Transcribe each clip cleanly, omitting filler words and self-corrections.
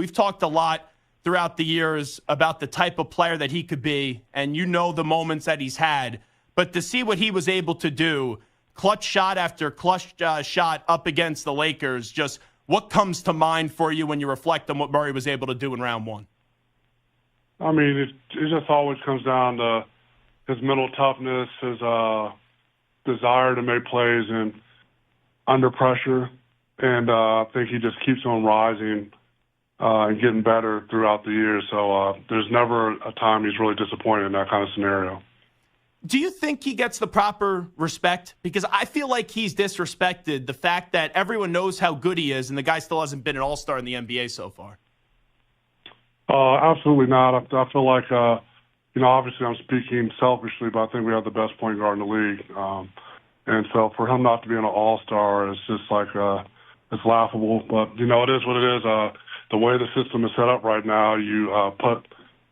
We've talked a lot throughout the years about the type of player that he could be, and you know the moments that he's had. But to see what he was able to do, clutch shot after clutch shot up against the Lakers, just what comes to mind for you when you reflect on what Murray was able to do in round one? I mean, it just always comes down to his mental toughness, his desire to make plays and under pressure. And I think he just keeps on rising and getting better throughout the years. So there's never a time he's really disappointed in that kind of scenario. Do you think he gets the proper respect? Because I feel like he's disrespected the fact that everyone knows how good he is, and the guy still hasn't been an all-star in the NBA so far. Absolutely not. I feel like, obviously I'm speaking selfishly, but I think we have the best point guard in the league. And so for him not to be an all-star, it's just like it's laughable. But, it is what it is. The way the system is set up right now, you put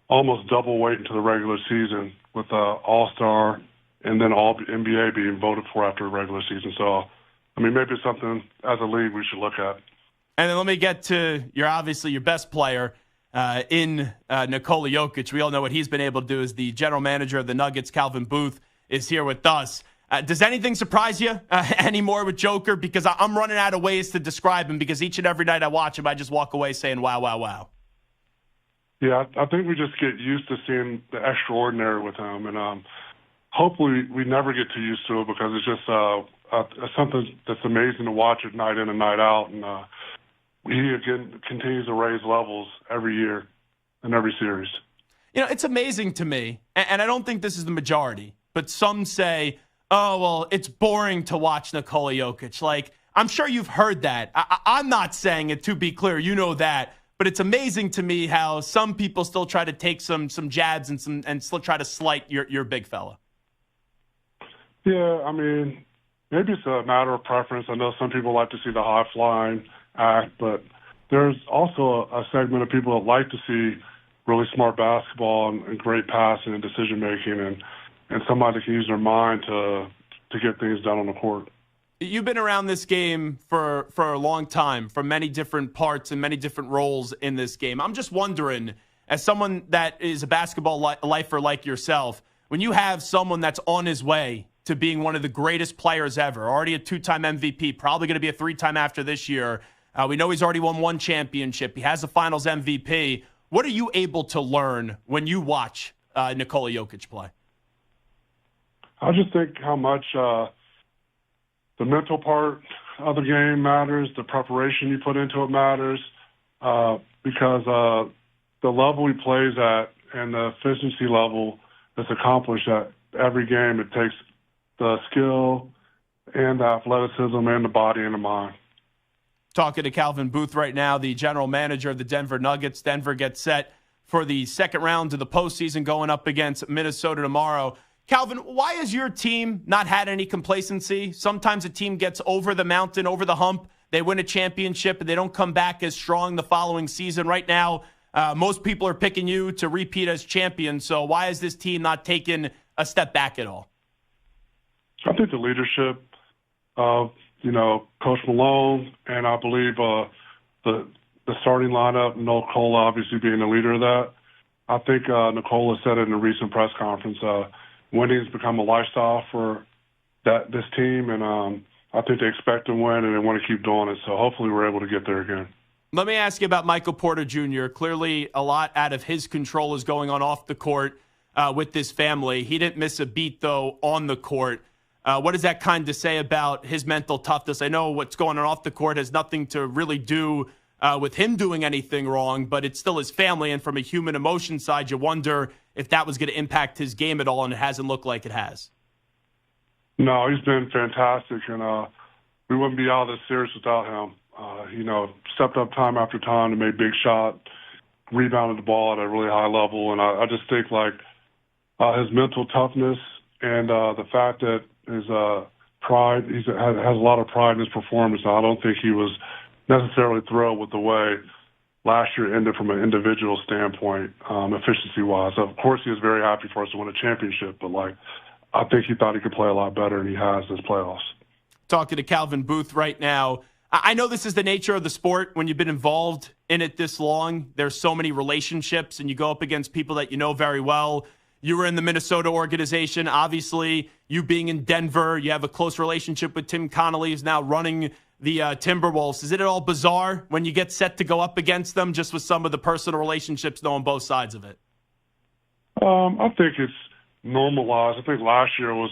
almost double weight into the regular season with all-star and then all NBA being voted for after the regular season. So, maybe it's something as a league we should look at. And then let me get to obviously your best player in Nikola Jokic. We all know what he's been able to do as the general manager of the Nuggets. Calvin Booth is here with us. Does anything surprise you anymore with Joker? Because I'm running out of ways to describe him, because each and every night I watch him, I just walk away saying, wow, wow, wow. Yeah, I think we just get used to seeing the extraordinary with him. And hopefully we never get too used to it, because it's just something that's amazing to watch it night in and night out. And he, again, continues to raise levels every year in every series. It's amazing to me, and I don't think this is the majority, but some say, oh, well, it's boring to watch Nikola Jokic. Like, I'm sure you've heard that. I'm not saying it, to be clear. You know that. But it's amazing to me how some people still try to take some jabs and still try to slight your big fella. Yeah, maybe it's a matter of preference. I know some people like to see the high-flying act, but there's also a segment of people that like to see really smart basketball and great passing and decision-making and somebody that can use their mind to get things done on the court. You've been around this game for a long time, from many different parts and many different roles in this game. I'm just wondering, as someone that is a basketball lifer like yourself, when you have someone that's on his way to being one of the greatest players ever, already a 2-time MVP, probably going to be a 3-time after this year. We know he's already won 1 championship. He has a finals MVP. What are you able to learn when you watch Nikola Jokic play? I just think how much the mental part of the game matters, the preparation you put into it matters, because the level he plays at and the efficiency level that's accomplished at every game, it takes the skill and the athleticism and the body and the mind. Talking to Calvin Booth right now, the general manager of the Denver Nuggets. Denver gets set for the second round of the postseason, going up against Minnesota tomorrow. Calvin, why has your team not had any complacency? Sometimes a team gets over the mountain, over the hump. They win a championship, and they don't come back as strong the following season. Right now, most people are picking you to repeat as champion. So why has this team not taken a step back at all? I think the leadership of, Coach Malone, and I believe the starting lineup, Nikola obviously being the leader of that. I think Nikola said it in a recent press conference, winning's become a lifestyle for this team, and I think they expect to win, and they want to keep doing it. So hopefully we're able to get there again. Let me ask you about Michael Porter Jr. Clearly a lot out of his control is going on off the court with this family. He didn't miss a beat, though, on the court. What does that kind of say about his mental toughness? I know what's going on off the court has nothing to really do with him doing anything wrong, but it's still his family, and from a human emotion side, you wonder if that was going to impact his game at all, and it hasn't looked like it has. No, he's been fantastic, and we wouldn't be out of this series without him. Stepped up time after time to make big shots, rebounded the ball at a really high level, and I just think his mental toughness and the fact that his pride, has a lot of pride in his performance. I don't think he was necessarily thrilled with the way last year ended from an individual standpoint, efficiency-wise. Of course, he was very happy for us to win a championship, but I think he thought he could play a lot better, and he has this playoffs. Talking to Calvin Booth right now. I know this is the nature of the sport. When you've been involved in it this long, there's so many relationships, and you go up against people that you know very well. You were in the Minnesota organization. Obviously, you being in Denver, you have a close relationship with Tim Connolly, who's now running the Timberwolves. Is it at all bizarre when you get set to go up against them, just with some of the personal relationships knowing both sides of it? I think it's normalized. I think last year was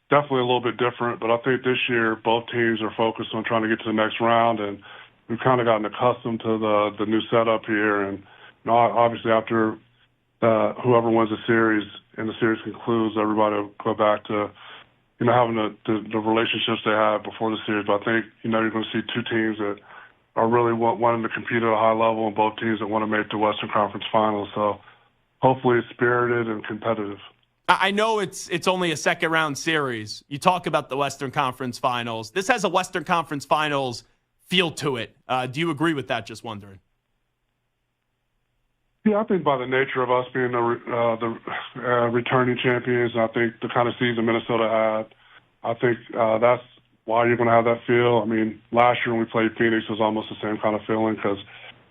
definitely a little bit different, but I think this year both teams are focused on trying to get to the next round, and we've kind of gotten accustomed to the new setup here. And obviously, after whoever wins the series and the series concludes, everybody will go back to having the relationships they had before the series. But I think you're going to see two teams that are really wanting to compete at a high level, and both teams that want to make the Western Conference Finals. So hopefully, it's spirited and competitive. I know it's only a second-round series. You talk about the Western Conference Finals. This has a Western Conference Finals feel to it. Do you agree with that? Just wondering. Yeah, I think by the nature of us being the returning champions, and I think the kind of season Minnesota had, I think that's why you're going to have that feel. I mean, last year when we played Phoenix, it was almost the same kind of feeling because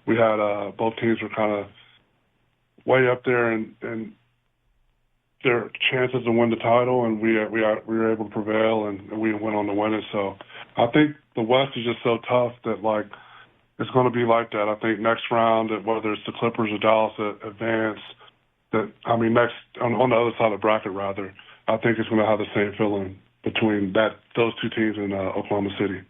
we had both teams were kind of way up there and their chances to win the title, and we were able to prevail, and we went on to win it. So I think the West is just so tough that, like, it's going to be like that. I think next round, whether it's the Clippers or Dallas that advance, next on the other side of the bracket, rather, I think it's going to have the same feeling between those two teams in Oklahoma City.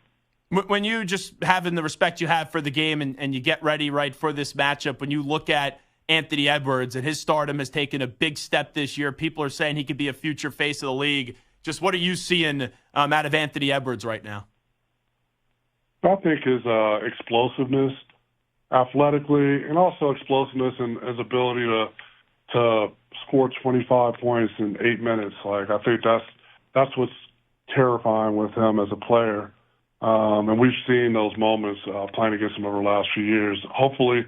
When you just having the respect you have for the game and you get ready right for this matchup, when you look at Anthony Edwards and his stardom has taken a big step this year, people are saying he could be a future face of the league. Just what are you seeing out of Anthony Edwards right now? I think his explosiveness, athletically, and also explosiveness and his ability to score 25 points in 8 minutes. Like, I think that's what's terrifying with him as a player. And we've seen those moments playing against him over the last few years. Hopefully,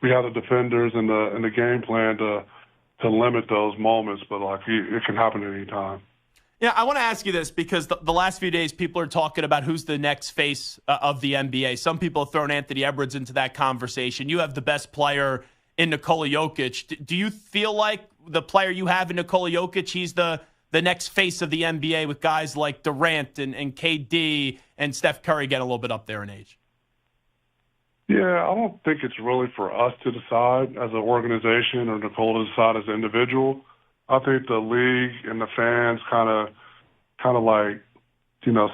we have the defenders and the game plan to limit those moments, but it can happen at any time. Yeah, I want to ask you this because the last few days people are talking about who's the next face of the NBA. Some people have thrown Anthony Edwards into that conversation. You have the best player in Nikola Jokic. Do you feel like the player you have in Nikola Jokic, he's the next face of the NBA with guys like Durant and KD and Steph Curry getting a little bit up there in age? Yeah, I don't think it's really for us to decide as an organization or Nikola to decide as an individual. I think the league and the fans kind of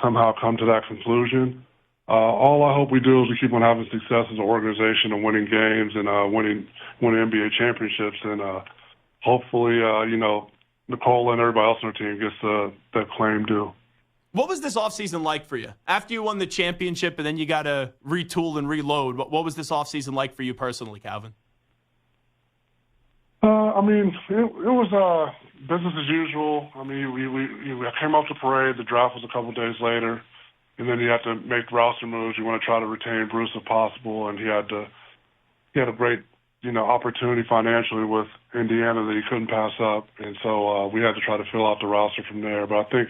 somehow come to that conclusion. All I hope we do is we keep on having success as an organization and winning games and winning NBA championships, and hopefully Nikola and everybody else on our team gets the claim due. What was this offseason like for you? After you won the championship and then you got to retool and reload, what was this offseason like for you personally, Calvin? It was business as usual. I mean, we came off the parade. The draft was a couple of days later, and then you have to make roster moves. You want to try to retain Bruce if possible, and he had a great opportunity financially with Indiana that he couldn't pass up, and so we had to try to fill out the roster from there. But I think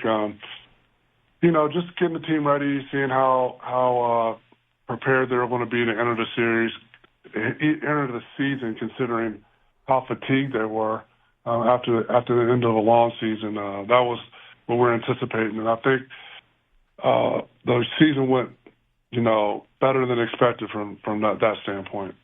just getting the team ready, seeing how prepared they were going to be to enter the series, enter the season, considering how fatigued they were after the end of a long season. That was what we're anticipating, and I think the season went better than expected from that standpoint.